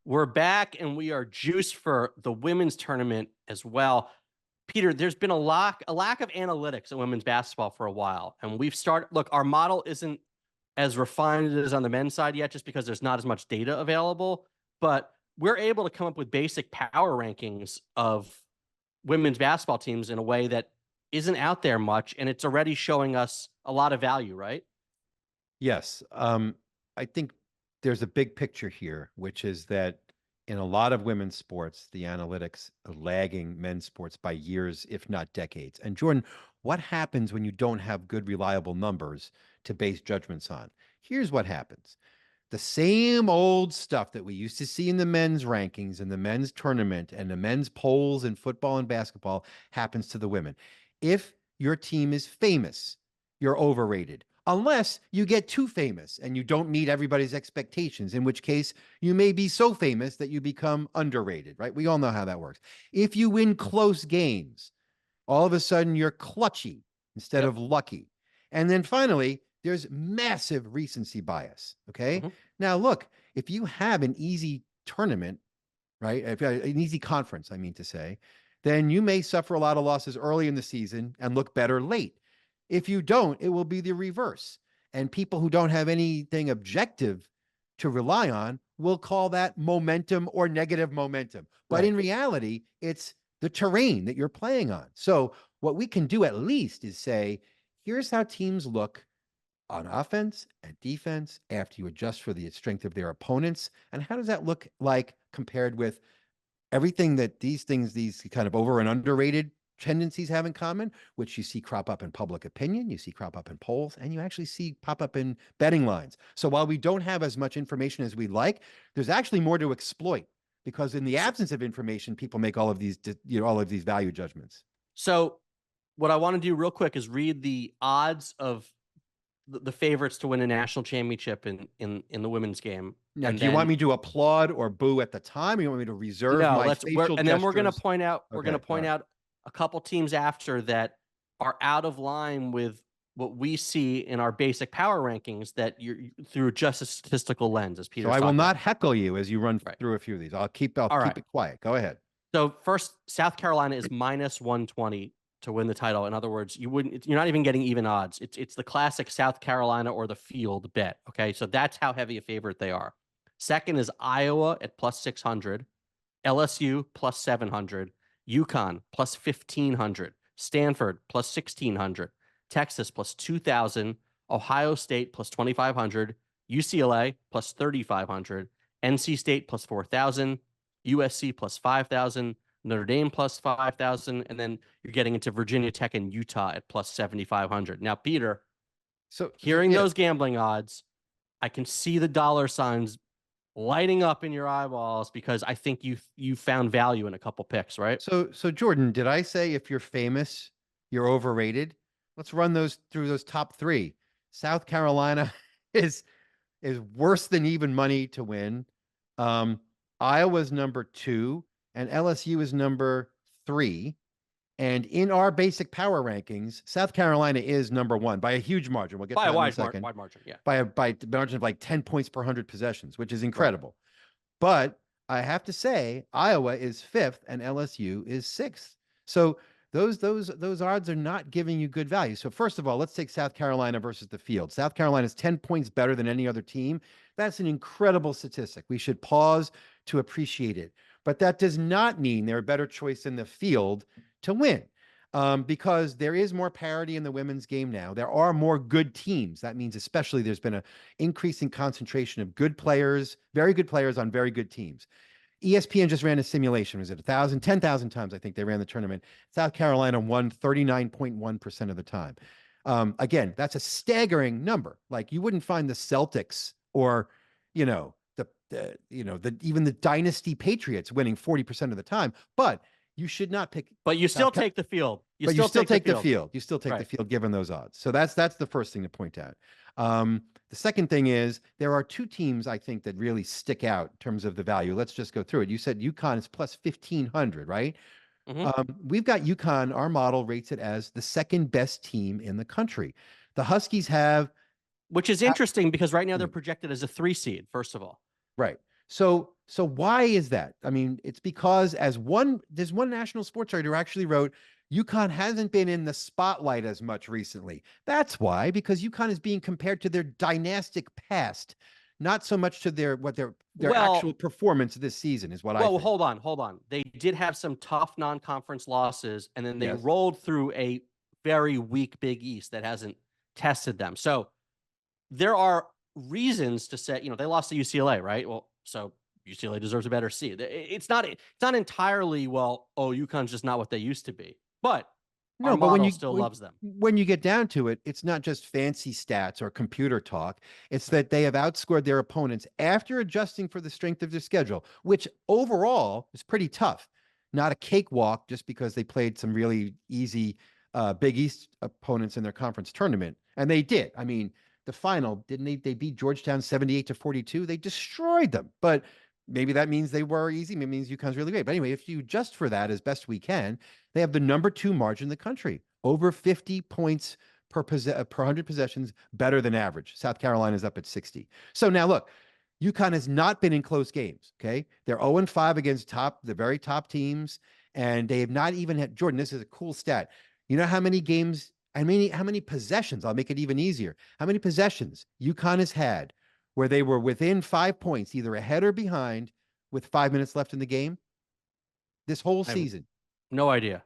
We're back and we are juiced for the women's tournament as well. Peter, there's been a lack of analytics in women's basketball for a while. And we've started, look, our model isn't as refined as it is on the men's side yet, just because there's not as much data available. But we're able to come up with basic power rankings of women's basketball teams in a way that isn't out there much. And it's already showing us a lot of value, right? Yes. I think there's a big picture here, which is that in a lot of women's sports, the analytics are lagging men's sports by years, if not decades. And Jordan, what happens when you don't have good, reliable numbers to base judgments on? Here's what happens. The same old stuff that we used to see in the men's rankings and the men's tournament and the men's polls in football and basketball happens to the women. If your team is famous, you're overrated. Unless you get too famous and you don't meet everybody's expectations, in which case you may be so famous that you become underrated, right? We all know how that works. If you win close games, all of a sudden you're clutchy instead of lucky. And then finally, there's massive recency bias, okay? Now, look, if you have an easy tournament, right, if an easy conference, I mean to say, then you may suffer a lot of losses early in the season and look better late. If you don't, it will be the reverse. And people who don't have anything objective to rely on will call that momentum or negative momentum. But in reality, it's the terrain that you're playing on. So what we can do at least is say, here's how teams look on offense and defense after you adjust for the strength of their opponents. And how does that look like compared with everything that these kind of over and underrated tendencies have in common, which you see crop up in public opinion, you see crop up in polls, and you actually see pop up in betting lines. So while we don't have as much information as we'd like, there's actually more to exploit, because in the absence of information, people make all of these value judgments. So what I want to do real quick is read the odds of the favorites to win a national championship in the women's game. Now, do you want me to applaud or boo at the time, or you want me to reserve my facial and then we're going to gestures? point out a couple teams after that are out of line with what we see in our basic power rankings, that you're through just a statistical lens, as Peter. So I will not heckle you as you run through a few of these. I'll keep it quiet. Go ahead. So first, South Carolina is minus 120 to win the title. In other words, you're not even getting even odds. It's the classic South Carolina or the field bet. Okay, so that's how heavy a favorite they are. Second is Iowa at plus 600, LSU plus 700, UConn plus 1,500, Stanford plus 1,600, Texas plus 2,000, Ohio State plus 2,500, UCLA plus 3,500, NC State plus 4,000, USC plus 5,000, Notre Dame plus 5,000, and then you're getting into Virginia Tech and Utah at plus 7,500. Now, Peter, so hearing those gambling odds, I can see the dollar signs lighting up in your eyeballs, because I think you found value in a couple picks, right? So Jordan, did I say if you're famous, you're overrated? Let's run through those top three. South Carolina is worse than even money to win. Iowa's number 2, and LSU is number 3. And in our basic power rankings, South Carolina is number 1 by a huge margin. We'll get to that in a second. Wide margin, yeah. By a margin of like 10 points per 100 possessions, which is incredible. But I have to say, Iowa is 5th and LSU is 6th. So those odds are not giving you good value. So first of all, let's take South Carolina versus the field. South Carolina is 10 points better than any other team. That's an incredible statistic. We should pause to appreciate it. But that does not mean they're a better choice in the field to win, because there is more parity in the women's game now. There are more good teams. That means especially there's been an increasing concentration of good players, very good players on very good teams. ESPN just ran a simulation. Was it 1,000, 10,000 times? I think they ran the tournament. South Carolina won 39.1% of the time. Again, that's a staggering number. Like, you wouldn't find the Celtics or, even the dynasty Patriots winning 40% of the time, but you should not pick. But you still take the field. You still take the field. You still take the field given those odds. So that's the first thing to point out. The second thing is there are 2 teams I think that really stick out in terms of the value. Let's just go through it. You said UConn is plus 1,500, right? We've got UConn. Our model rates it as the second best team in the country. The Huskies have, which is interesting because right now they're projected as a 3 seed. First of all, right. So why is that? I mean, it's because there's one national sports writer who actually wrote, UConn hasn't been in the spotlight as much recently. That's why, because UConn is being compared to their dynastic past, not so much to their actual performance this season is what I think. Well, hold on. They did have some tough non-conference losses, and then they Yes. rolled through a very weak Big East that hasn't tested them. So there are reasons to say, they lost to UCLA, right? Well, so UCLA deserves a better seed. It's not entirely, UConn's just not what they used to be. But No, our but model still loves them. when you get down to it, it's not just fancy stats or computer talk. It's that they have outscored their opponents after adjusting for the strength of their schedule, which overall is pretty tough. Not a cakewalk just because they played some really easy Big East opponents in their conference tournament. And they did. I mean, the final, didn't they beat Georgetown 78-42? They destroyed them. But maybe that means they were easy. Maybe it means UConn's really great. But anyway, if you adjust for that as best we can, they have the number 2 margin in the country, over 50 points per 100 possessions, better than average. South Carolina is up at 60. So now look, UConn has not been in close games. Okay, they're 0-5 against the very top teams, and they have not even had. Jordan, this is a cool stat. You know how many games? How many possessions? I'll make it even easier. How many possessions UConn has had where they were within 5 points, either ahead or behind, with 5 minutes left in the game? This whole season. No idea.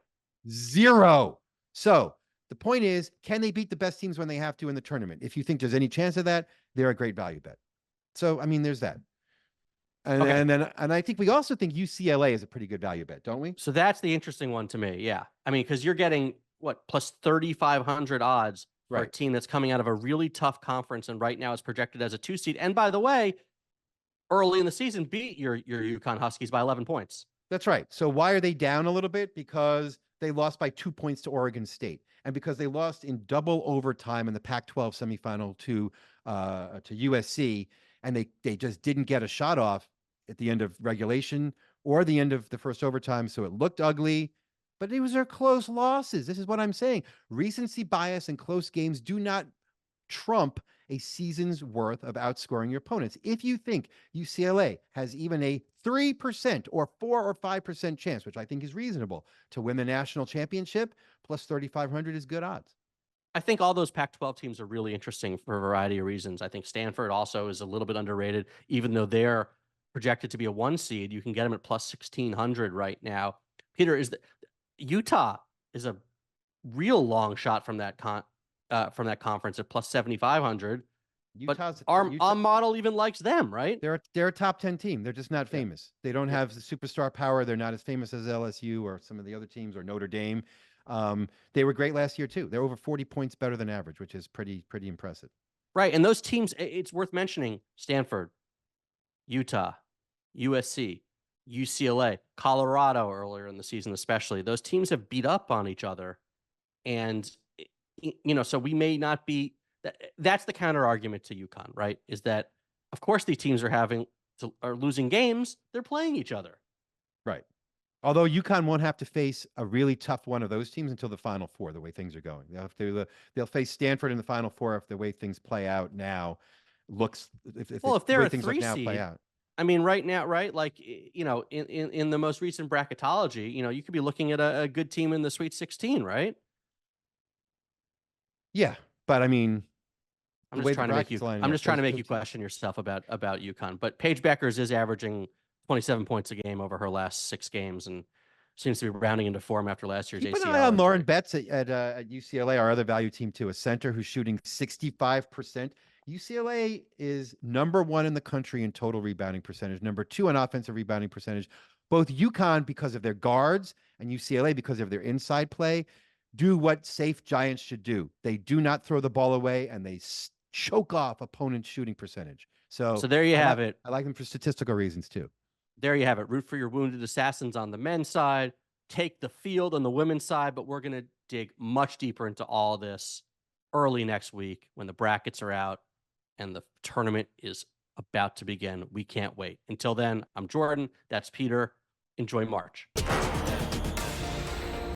0. So the point is, can they beat the best teams when they have to in the tournament? If you think there's any chance of that, they're a great value bet. So, I mean, there's that. And I think we also think UCLA is a pretty good value bet, don't we? So that's the interesting one to me. Yeah. I mean, because you're getting plus 3,500 odds for a team that's coming out of a really tough conference and right now is projected as a 2 seed. And by the way, early in the season, beat your UConn Huskies by 11 points. That's right. So why are they down a little bit? Because they lost by 2 points to Oregon State, and because they lost in double overtime in the Pac-12 semifinal to USC, and they just didn't get a shot off at the end of regulation or the end of the first overtime. So it looked ugly, but it was their close losses. This is what I'm saying. Recency bias and close games do not trump a season's worth of outscoring your opponents. If you think UCLA has even a 3% or 4 or 5% chance, which I think is reasonable, to win the national championship, plus 3,500 is good odds. I think all those Pac-12 teams are really interesting for a variety of reasons. I think Stanford also is a little bit underrated, even though they're projected to be a 1 seed. You can get them at plus 1,600 right now. Peter, Utah is a real long shot from that conference at plus 7,500. But our model even likes them, right? They're a top 10 team. They're just not famous. They don't have the superstar power. They're not as famous as LSU or some of the other teams or Notre Dame. They were great last year too. They're over 40 points better than average, which is pretty impressive. Right, and those teams, it's worth mentioning: Stanford, Utah, USC, UCLA, Colorado earlier in the season, especially. Those teams have beat up on each other, and so we may not be. That's the counter argument to UConn, right? Is that, of course, these teams are losing games. They're playing each other. Right. Although UConn won't have to face a really tough one of those teams until the Final Four, the way things are going. They'll face Stanford in the Final Four if the way things play out now looks. If they're a things 3 now seed, play out. I mean, right now, right? Like, in the most recent bracketology, you could be looking at a good team in the Sweet 16, right? Yeah, but I mean, I'm just trying to make you question yourself about UConn. But Paige Beckers is averaging 27 points a game over her last 6 games, and seems to be rounding into form after last year's ACL. Keep an eye on Lauren Betts at UCLA, our other value team too, a center who's shooting 65%. UCLA is number 1 in the country in total rebounding percentage, number 2 in offensive rebounding percentage. Both UConn, because of their guards, and UCLA, because of their inside play, do what safe Giants should do. They do not throw the ball away, and they choke off opponent's shooting percentage. So there you have it. I like them for statistical reasons too. There you have it. Root for your wounded assassins on the men's side. Take the field on the women's side, but we're going to dig much deeper into all this early next week when the brackets are out and the tournament is about to begin. We can't wait. Until then, I'm Jordan. That's Peter. Enjoy March.